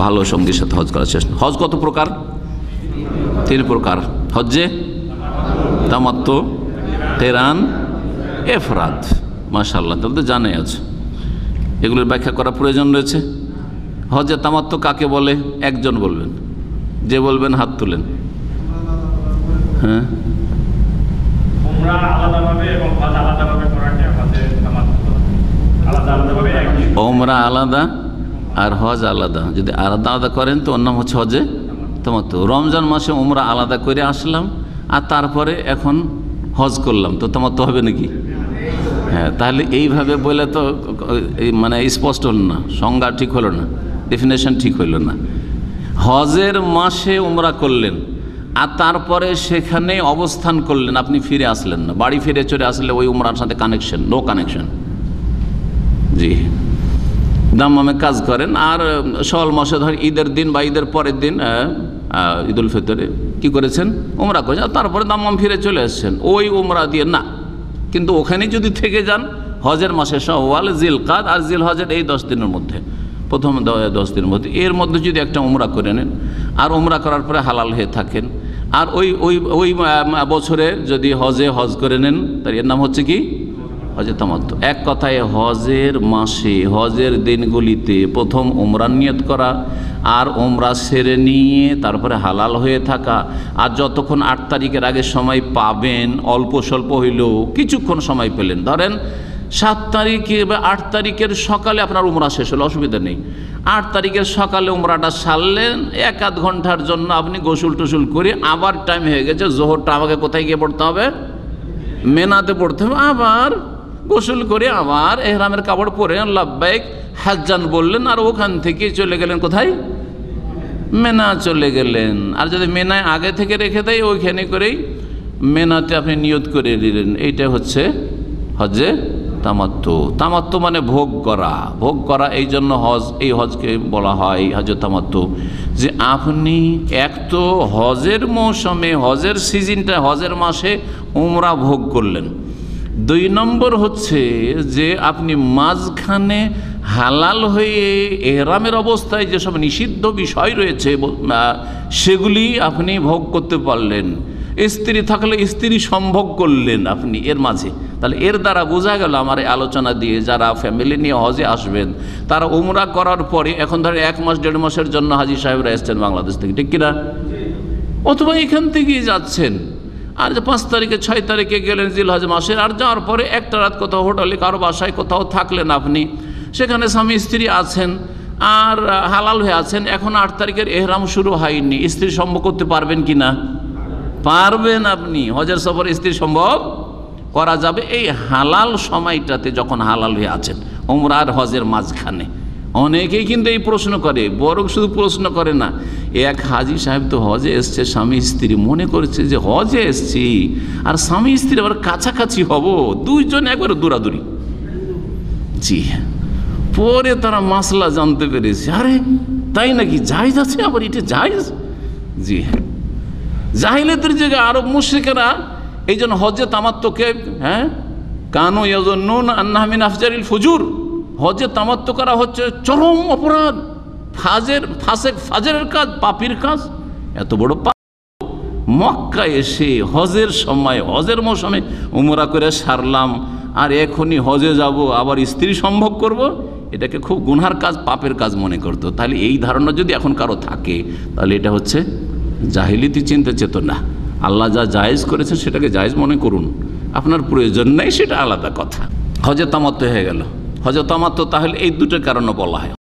ভালো সঙ্গীর সাথে হজ করার চেষ্টা। হজ কত প্রকার? 3 প্রকার। হজ্জে তামাত্তু, কিরান, ইফরাদ। মাশাআল্লাহ, তাহলে তো জানাই আছে। এগুলোর ব্যাখ্যা করার প্রয়োজন রয়েছে। হজ্জে তামাত্তু কাকে বলে? একজন বলবেন, যে বলবেন হাত তুলেন। হ্যাঁ, ওমরা আলাদা আর হজ আলাদা। যদি আলাদা আলাদা করেন তো ওর নাম হচ্ছে হজে তামাত্তু। রমজান মাসে ওমরা আলাদা করে আসলাম আর তারপরে এখন হজ করলাম, তো তামাত্তু হবে নাকি? হ্যাঁ, তাহলে এইভাবে বলে তো মানে স্পষ্ট হলো না, সংজ্ঞা ঠিক হলো না, ডেফিনেশন ঠিক হইল না। হজের মাসে উমরা করলেন আর তারপরে সেখানে অবস্থান করলেন, আপনি ফিরে আসলেন না, বাড়ি ফিরে চলে আসলে ওই উমরার সাথে কানেকশন, নো কানেকশন। জি, দাম্মামে কাজ করেন আর শাওয়াল মাসে ধর ঈদের দিন বা ঈদের পরের দিন ঈদুল ফিতরে কি করেছেন? উমরা করেছেন, তারপরে দাম্মাম ফিরে চলে এসেছেন, ওই উমরা দিয়ে না। কিন্তু ওখানে যদি থেকে যান হজের মাসে শাওয়াল, জিলকাদ আর জিলহজের এই 10 দিনের মধ্যে, প্রথম 10 দিনের মধ্যে, এর মধ্যে যদি একটা উমরা করে নেন আর উমরা করার পরে হালাল হয়ে থাকেন আর ওই বছরে যদি হজ করে নেন, তার এর নাম হচ্ছে কি? হজে তামাত্তু। এক কথায় হজের মাসে, হজের দিনগুলিতে প্রথম উমরার নিয়ত করা আর উমরা সেরে নিয়ে তারপরে হালাল হয়ে থাকা। আর যতক্ষণ 8 তারিখের আগে সময় পাবেন, অল্প স্বল্প হইলেও কিছুক্ষণ সময় পেলেন, ধরেন 7 তারিখে বা 8 তারিখের সকালে আপনার উমরা শেষ হলো, অসুবিধা নেই। 8 তারিখের সকালে উমরাটা সারলেন, 1-8 ঘন্টার জন্য আপনি গোসল টোসল করে আবার টাইম হয়ে গেছে, জোহরটা আমাকে কোথায় গিয়ে পড়তে হবে? মেনাতে পড়তে হবে। আবার গোসল করে আবার এহরামের কাপড় পরে লাব্বাইক হাজ্জান বললেন আর ওখান থেকে চলে গেলেন কোথায়? মেনা চলে গেলেন। আর যদি মেনায় আগে থেকে রেখে দেয়, ওইখানে করেই মেনাতে আপনি নিয়ত করে দিলেন। এইটা হচ্ছে হজে তামাত্তু। তামাত্তু মানে ভোগ করা, ভোগ করা। এই জন্য এই হজকে বলা হয় হজে তামাত্তু, যে আপনি এক তো হজের মৌসুমে, হজের সিজনটা, হজের মাসে উমরা ভোগ করলেন। 2 নম্বর হচ্ছে যে আপনি মাঝখানে হালাল হয়ে এহরামের অবস্থায় যেসব নিষিদ্ধ বিষয় রয়েছে সেগুলি আপনি ভোগ করতে পারলেন। স্ত্রী থাকলে স্ত্রী সম্ভোগ করলেন আপনি এর মাঝে। তাহলে এর দ্বারা বোঝা গেল, আমার এই আলোচনা দিয়ে, যারা ফ্যামিলি নিয়ে হজে আসবেন তারা উমরা করার পরে, এখন ধরে 1 মাস 1.5 মাসের জন্য হাজি সাহেবরা এসছেন বাংলাদেশ থেকে, ঠিক কিনা? অথবা এখান থেকেই যাচ্ছেন, আর যে 5 তারিখে 6 তারিখে গেলেন জিলহজ মাসের, আর যাওয়ার পরে একটা রাত কোথাও হোটেলে কারো বাসায় কোথাও থাকলেন আপনি, সেখানে স্বামী স্ত্রী আছেন আর হালাল হয়ে আছেন। এখন 8 তারিখের এহরাম শুরু হয়নি, স্ত্রী সম্ভব করতে পারবেন কি না? পারবেন। আপনি হজের সফরে স্ত্রী সম্ভব করা যাবে এই হালাল সময়টাতে, যখন হালাল হয়ে আছেন উমরা আর হজের মাঝখানে। অনেকেই কিন্তু এই প্রশ্ন করে, বরং শুধু প্রশ্ন করে না, এক হাজি সাহেব তো হজে এসছে, স্বামী স্ত্রী মনে করেছে যে হজে এসছি আর স্বামী স্ত্রী আবার কাছাকাছি হব, 2 জন একবারে দূরাদূরি। জি, পরে তারা মাসলা জানতে পেরেছে, আরে তাই নাকি, জায়েজ আছে, আবার এটা জায়েজ। জি, জাহিলিয়াতের জায়গায় আরব মুশরিকেরা এই জন্য হজে তামাত্তুকে কানু ইয়াজুন্নুন আন্নাহা মিন আফজারিল ফুজুর, হজে তামাত্তু করা হচ্ছে চরম অপরাধ, ফাজেরের কাজ, পাপীর কাজ। এত বড় পাপ মক্কা এসে হজের সময়, হজের মৌসুমে উমরা করে সারলাম আর এখনই হজে যাব, আবার স্ত্রী সম্ভোগ করব, এটাকে খুব গুনহার কাজ, পাপের কাজ মনে করতো। তাহলে এই ধারণা যদি এখন কারো থাকে, তাহলে এটা হচ্ছে জাহিলিয়াতি চিন্তা চেতনা। আল্লাহ যা জায়েজ করেছেন সেটাকে জায়েজ মনে করুন, আপনার প্রয়োজন নেই সেটা আলাদা কথা। হজে তামাত্তু হয়ে গেল। হজে তামাত্তু তাহলে এই 2টা কারণে বলা হয়।